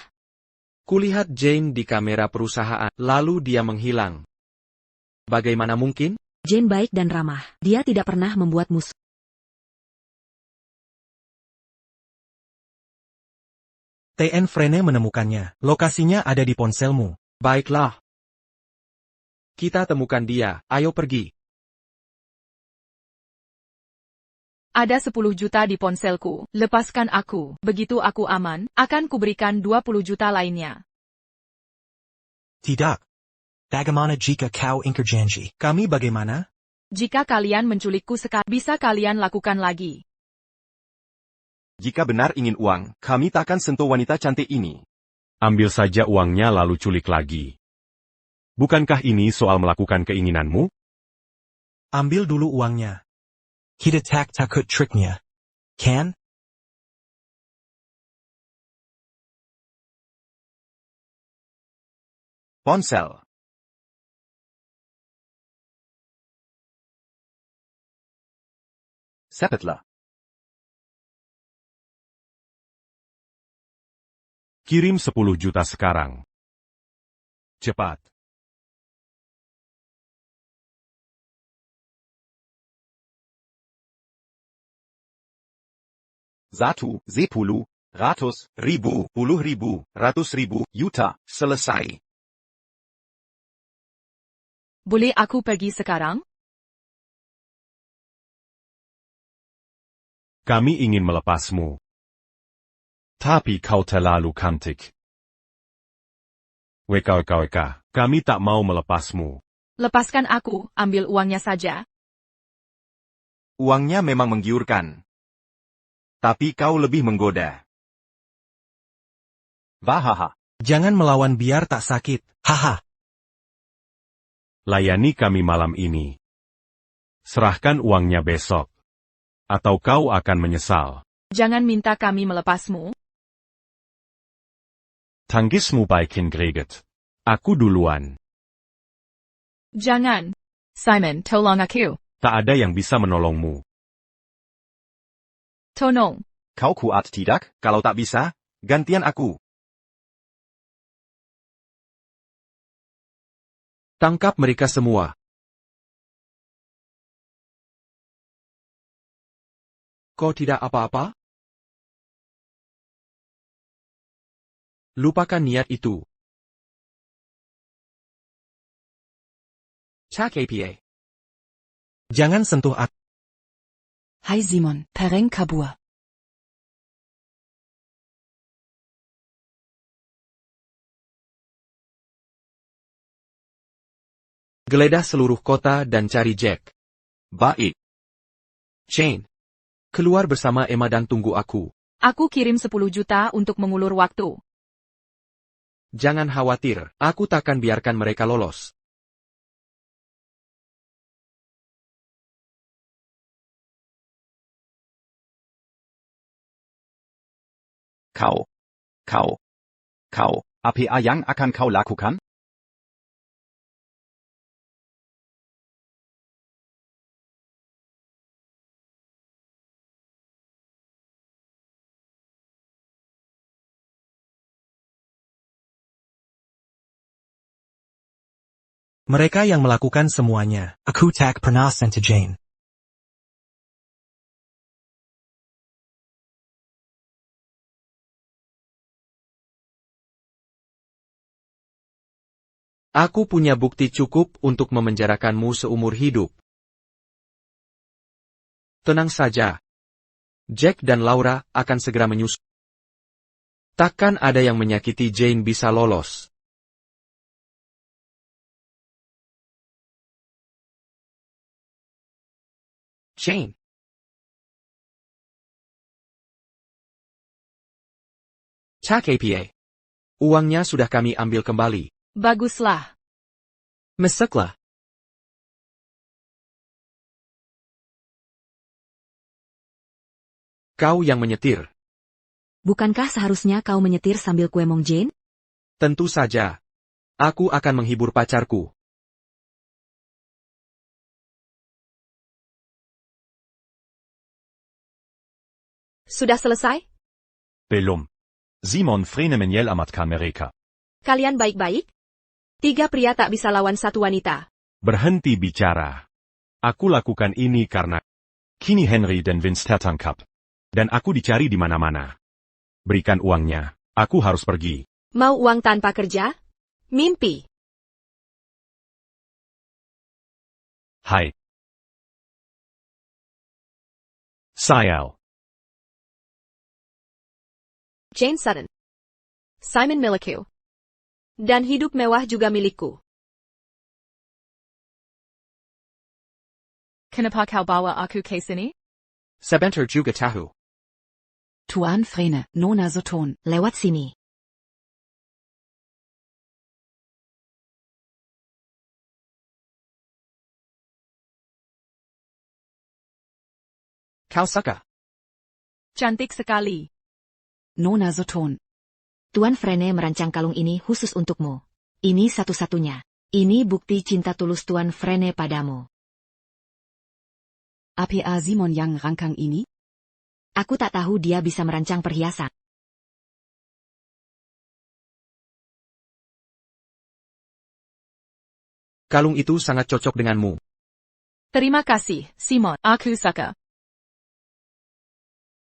Kulihat Jane di kamera perusahaan, lalu dia menghilang. Bagaimana mungkin? Jane baik dan ramah. Dia tidak pernah membuat musuh. TN Frene menemukannya. Lokasinya ada di ponselmu. Baiklah. Kita temukan dia, ayo pergi. Ada 10 juta di ponselku, lepaskan aku. Begitu aku aman, akan kuberikan 20 juta lainnya. Tidak. Bagaimana jika kau ingkar janji? Kami bagaimana? Jika kalian menculikku sekarang, bisa kalian lakukan lagi. Jika benar ingin uang, kami takkan sentuh wanita cantik ini. Ambil saja uangnya lalu culik lagi. Bukankah ini soal melakukan keinginanmu? Ambil dulu uangnya. Kita takut triknya. Kan? Ponsel. Cepatlah. Kirim 10 juta sekarang. Cepat. Satu, 10, ratus, ribu, puluh ribu, ratus ribu, juta, selesai. Boleh aku pergi sekarang? Kami ingin melepasmu. Tapi kau terlalu cantik. Weka, kami tak mau melepasmu. Lepaskan aku, ambil uangnya saja. Uangnya memang menggiurkan. Tapi kau lebih menggoda. Bahaha. Jangan melawan biar tak sakit. Haha. Layani kami malam ini. Serahkan uangnya besok. Atau kau akan menyesal. Jangan minta kami melepasmu. Tanggismu baikin greget. Aku duluan. Jangan. Simon, tolong aku. Tak ada yang bisa menolongmu. Tolong. Kau kuat tidak? Kalau tak bisa, gantian aku. Tangkap mereka semua. Kau tidak apa-apa? Lupakan niat itu. Cak APA. Jangan sentuh aku. Hai Simon, Pereng kabur. Geledah seluruh kota dan cari Jack. Baik. Jane. Keluar bersama Emma dan tunggu aku. Aku kirim 10 juta untuk mengulur waktu. Jangan khawatir, aku takkan biarkan mereka lolos. Kau, apa yang akan kau lakukan? Mereka yang melakukan semuanya. Aku tak pernah sentuh Jane. Aku punya bukti cukup untuk memenjarakanmu seumur hidup. Tenang saja. Jack dan Laura akan segera menyusul. Takkan ada yang menyakiti Jane bisa lolos. Jane. Cak APA. Uangnya sudah kami ambil kembali. Baguslah. Meseklah. Kau yang menyetir. Bukankah seharusnya kau menyetir sambil kuemong Jane? Tentu saja. Aku akan menghibur pacarku. Sudah selesai? Belum. Simon Frene menyelamatkan mereka. Kalian baik-baik? 3 pria tak bisa lawan 1 wanita. Berhenti bicara. Aku lakukan ini karena kini Henry dan Vince tertangkap. Dan aku dicari di mana-mana. Berikan uangnya. Aku harus pergi. Mau uang tanpa kerja? Mimpi. Hai. Sayal. Jane Sutton. Simon milikku. Dan hidup mewah juga milikku. Kenapa kau bawa aku ke sini? Sebentar juga tahu. Tuan Frene, Nona Soton. Lewat sini. Kau suka? Cantik sekali. Nona Soton. Tuan Frene merancang kalung ini khusus untukmu. Ini satu-satunya. Ini bukti cinta tulus Tuan Frene padamu. APA Simon yang rangkang ini? Aku tak tahu dia bisa merancang perhiasan. Kalung itu sangat cocok denganmu. Terima kasih, Simon. Aku suka.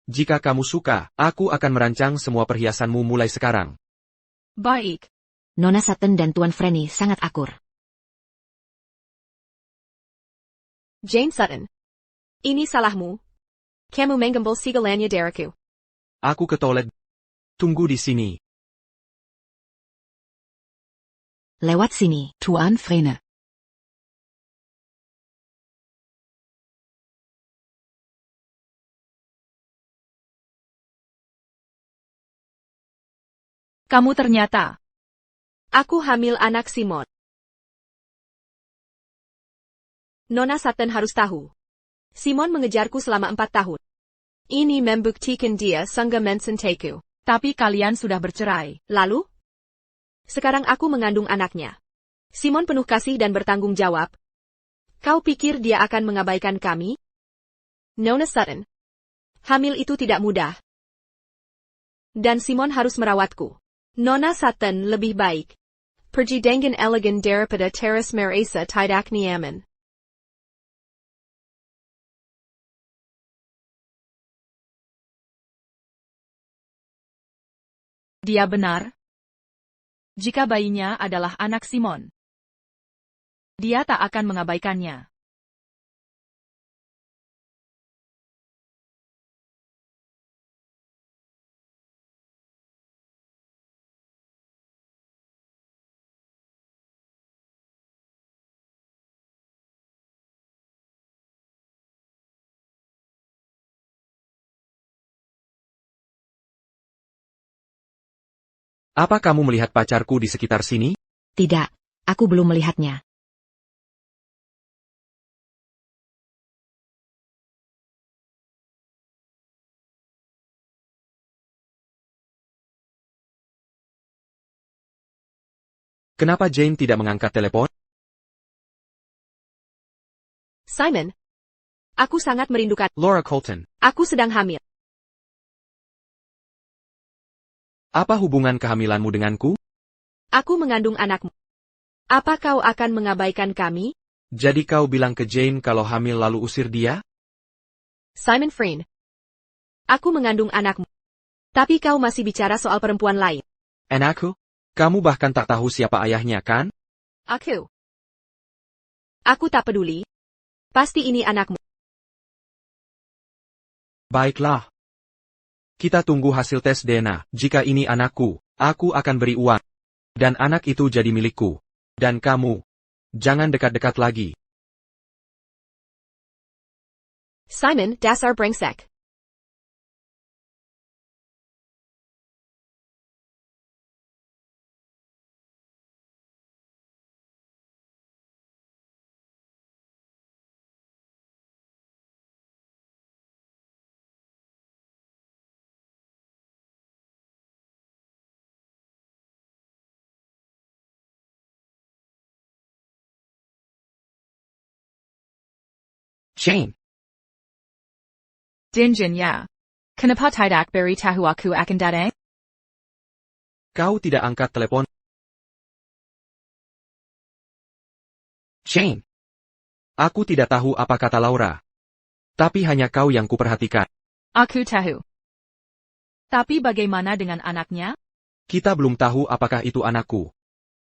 Jika kamu suka, aku akan merancang semua perhiasanmu mulai sekarang. Baik. Nona Sutton dan Tuan Frene sangat akur. Jane Sutton. Ini salahmu. Kamu menggembol segalanya dariku. Aku ke toilet. Tunggu di sini. Lewat sini. Tuan Frene. Kamu ternyata. Aku hamil anak Simon. Nona Sutton harus tahu. Simon mengejarku selama 4 tahun. Ini membuktikan dia sangga mencintai-ku. Tapi kalian sudah bercerai. Lalu? Sekarang aku mengandung anaknya. Simon penuh kasih dan bertanggung jawab. Kau pikir dia akan mengabaikan kami? Nona Sutton. Hamil itu tidak mudah. Dan Simon harus merawatku. Nona Sutton lebih baik. Pergi dengan elegan daripada teras merasa tidak nyaman. Dia benar. Jika bayinya adalah anak Simon, dia tak akan mengabaikannya. Apa kamu melihat pacarku di sekitar sini? Tidak, aku belum melihatnya. Kenapa Jane tidak mengangkat telepon? Simon. Aku sangat merindukan. Laura Colton. Aku sedang hamil. Apa hubungan kehamilanmu denganku? Aku mengandung anakmu. Apa kau akan mengabaikan kami? Jadi kau bilang ke Jane kalau hamil lalu usir dia? Simon Frene. Aku mengandung anakmu. Tapi kau masih bicara soal perempuan lain. Anakku? Kamu bahkan tak tahu siapa ayahnya, kan? Aku. Aku tak peduli. Pasti ini anakmu. Baiklah. Kita tunggu hasil tes DNA. Jika ini anakku, aku akan beri uang. Dan anak itu jadi milikku. Dan kamu, jangan dekat-dekat lagi. Simon, dasar brengsek. Jane. Dinjan ya. Kenapa tidak beritahu aku akan datang? Kau tidak angkat telepon. Jane. Aku tidak tahu apa kata Laura. Tapi hanya kau yang kuperhatikan. Aku tahu. Tapi bagaimana dengan anaknya? Kita belum tahu apakah itu anakku.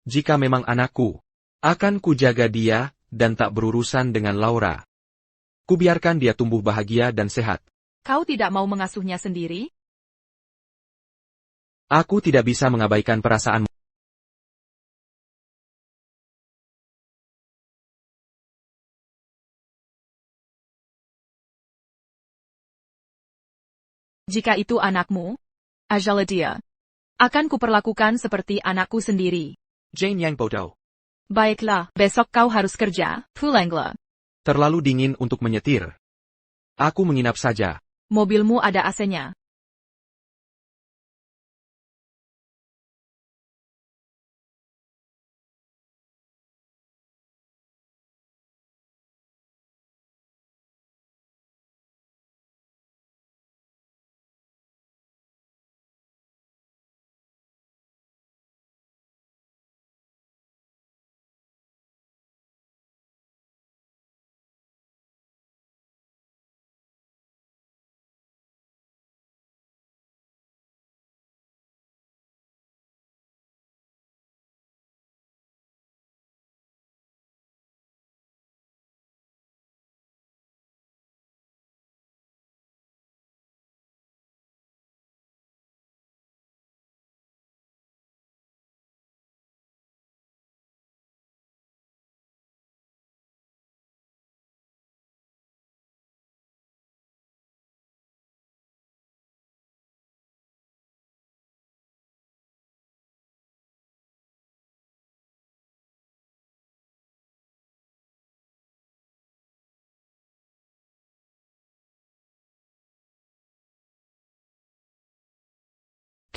Jika memang anakku, akan kujaga dia, dan tak berurusan dengan Laura. Kubiarkan dia tumbuh bahagia dan sehat. Kau tidak mau mengasuhnya sendiri? Aku tidak bisa mengabaikan perasaanmu. Jika itu anakmu, ajalah dia. Akan kuperlakukan seperti anakku sendiri. Jane yang bodoh. Baiklah, besok kau harus kerja, pulanglah. Terlalu dingin untuk menyetir. Aku menginap saja. Mobilmu ada AC-nya.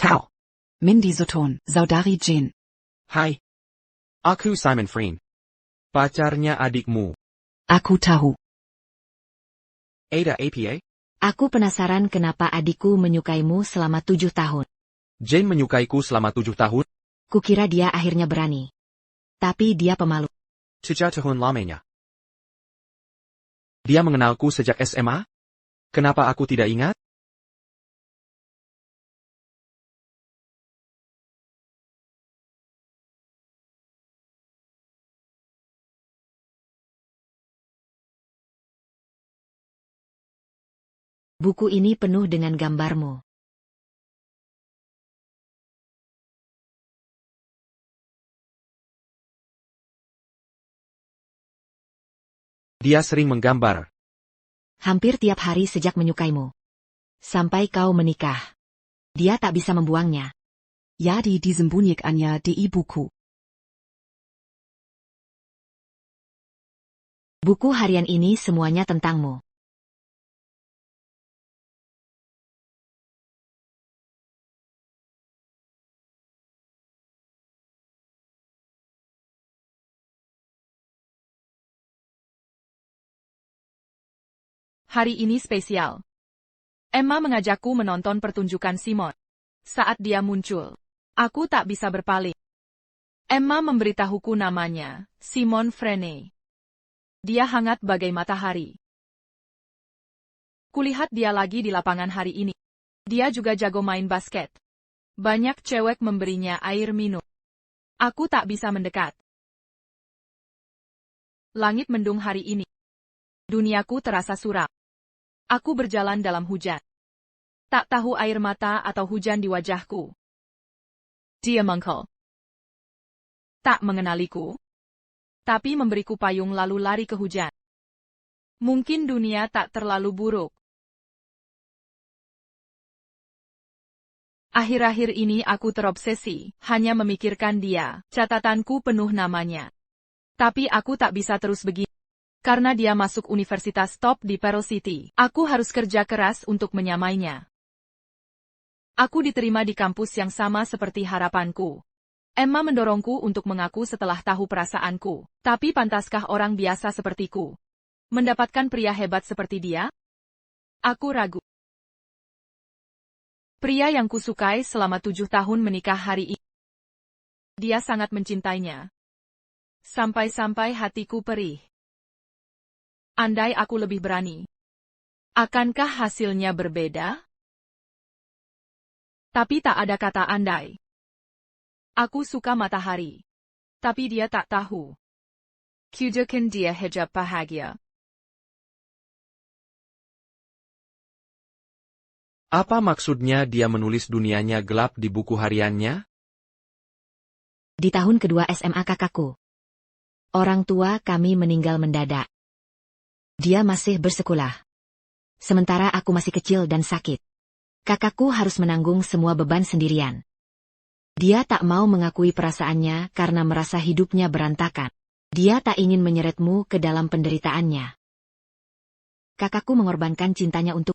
Kau. Mindy Sutton, saudari Jane. Hai. Aku Simon Freen. Pacarnya adikmu. Aku tahu. Ada APA? Aku penasaran kenapa adikku menyukaimu selama 7 tahun. Jane menyukaiku selama 7 tahun. Kukira dia akhirnya berani. Tapi dia pemalu. 7 tahun lamanya. Dia mengenalku sejak SMA? Kenapa aku tidak ingat? Buku ini penuh dengan gambarmu. Dia sering menggambar. Hampir tiap hari sejak menyukaimu. Sampai kau menikah. Dia tak bisa membuangnya. Jadi disembunyikannya di ibuku. Buku harian ini semuanya tentangmu. Hari ini spesial. Emma mengajakku menonton pertunjukan Simon. Saat dia muncul, aku tak bisa berpaling. Emma memberitahuku namanya, Simon Frene. Dia hangat bagai matahari. Kulihat dia lagi di lapangan hari ini. Dia juga jago main basket. Banyak cewek memberinya air minum. Aku tak bisa mendekat. Langit mendung hari ini. Duniaku terasa suram. Aku berjalan dalam hujan. Tak tahu air mata atau hujan di wajahku. Dia mengkel. Tak mengenaliku. Tapi memberiku payung lalu lari ke hujan. Mungkin dunia tak terlalu buruk. Akhir-akhir ini aku terobsesi, hanya memikirkan dia. Catatanku penuh namanya. Tapi aku tak bisa terus begini. Karena dia masuk universitas top di Pearl City, aku harus kerja keras untuk menyamainya. Aku diterima di kampus yang sama seperti harapanku. Emma mendorongku untuk mengaku setelah tahu perasaanku. Tapi pantaskah orang biasa sepertiku mendapatkan pria hebat seperti dia? Aku ragu. Pria yang kusukai selama 7 tahun menikah hari ini. Dia sangat mencintainya. Sampai-sampai hatiku perih. Andai aku lebih berani. Akankah hasilnya berbeda? Tapi tak ada kata andai. Aku suka matahari. Tapi dia tak tahu. Kujakan dia hijab bahagia. Apa maksudnya dia menulis dunianya gelap di buku hariannya? Di tahun kedua SMA kakakku. Orang tua kami meninggal mendadak. Dia masih bersekolah. Sementara aku masih kecil dan sakit. Kakakku harus menanggung semua beban sendirian. Dia tak mau mengakui perasaannya karena merasa hidupnya berantakan. Dia tak ingin menyeretmu ke dalam penderitaannya. Kakakku mengorbankan cintanya untuk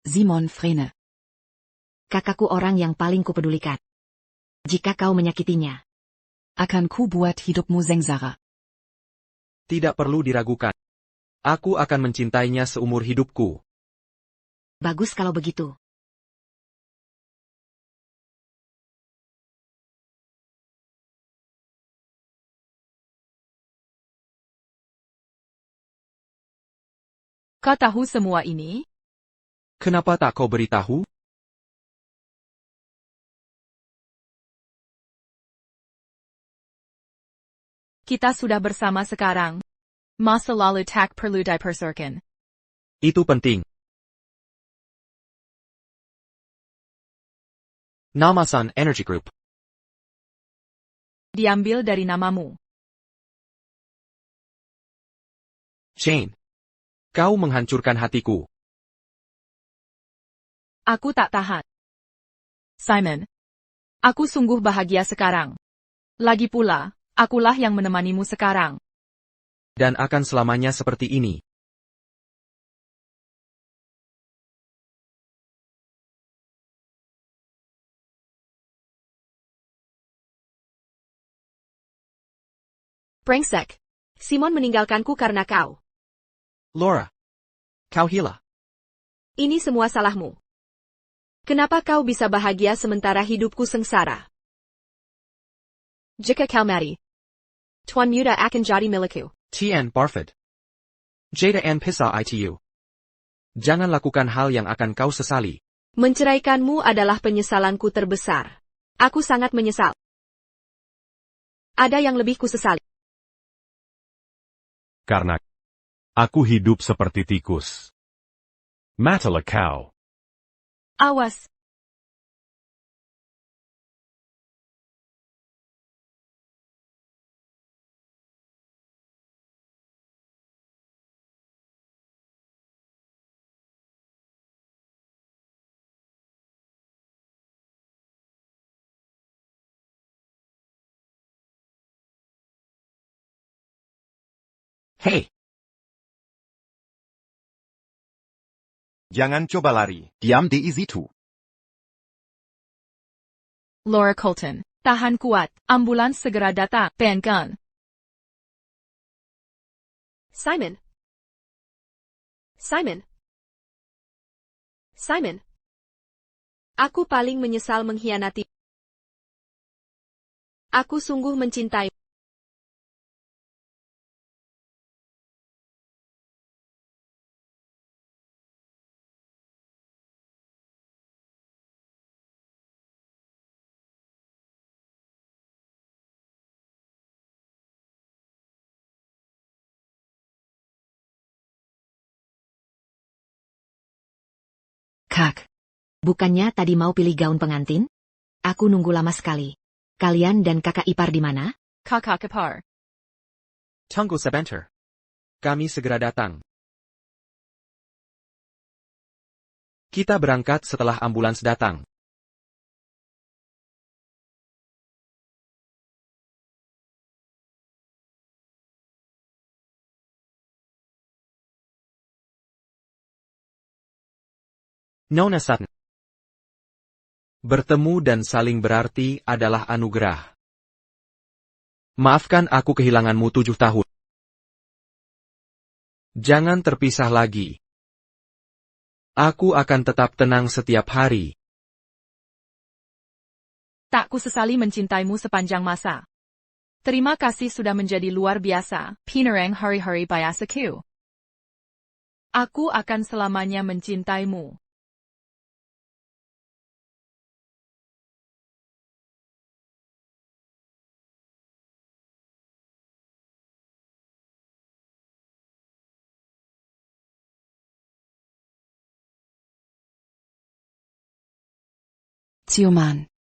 Simon Frene. kakakku, orang yang paling kupedulikan. Jika kau menyakitinya, Akan ku buat hidupmu sengsara. Tidak perlu diragukan. Aku akan mencintainya seumur hidupku. bagus kalau begitu. Kau tahu semua ini? Kenapa tak kau beritahu? Kita sudah bersama sekarang. Masa lalu tak perlu dipersoalkan. Itu penting. Namasan Energy Group. Diambil dari namamu. Shane. Kau menghancurkan hatiku. Aku tak tahan. Simon. Aku sungguh bahagia sekarang. Lagi pula, akulah yang menemanimu sekarang. Dan akan selamanya seperti ini. Brengsek. Simon meninggalkanku karena kau. Laura. Kau gila. Ini semua salahmu. Kenapa kau bisa bahagia sementara hidupku sengsara? Jika kau mati, Tuan Muda akan jadi milikku. Tian Barford. Jada Ann Pisa itu. Jangan lakukan hal yang akan kau sesali. Menceraikanmu adalah penyesalanku terbesar. Aku sangat menyesal. Ada yang lebih kusesali. Karena aku hidup seperti tikus. Matilah kau. Awas. Hei. Jangan coba lari, diam di situ. Laura Colton. Tahan kuat. Ambulans segera datang. Pengen. Simon. Simon. Simon. Aku paling menyesal mengkhianati. Aku sungguh mencintai. Kak. Bukannya tadi mau pilih gaun pengantin? Aku nunggu lama sekali. Kalian dan kakak ipar di mana? Kakak ipar. Tunggu sebentar. Kami segera datang. Kita berangkat setelah ambulans datang. Nona Sutton. Bertemu dan saling berarti adalah anugerah. Maafkan aku kehilanganmu 7 tahun. Jangan terpisah lagi. Aku akan tetap tenang setiap hari. Tak ku sesali mencintaimu sepanjang masa. Terima kasih sudah menjadi luar biasa, Pinerang hari-hari bayasaku. Aku akan selamanya mencintaimu. Tioman.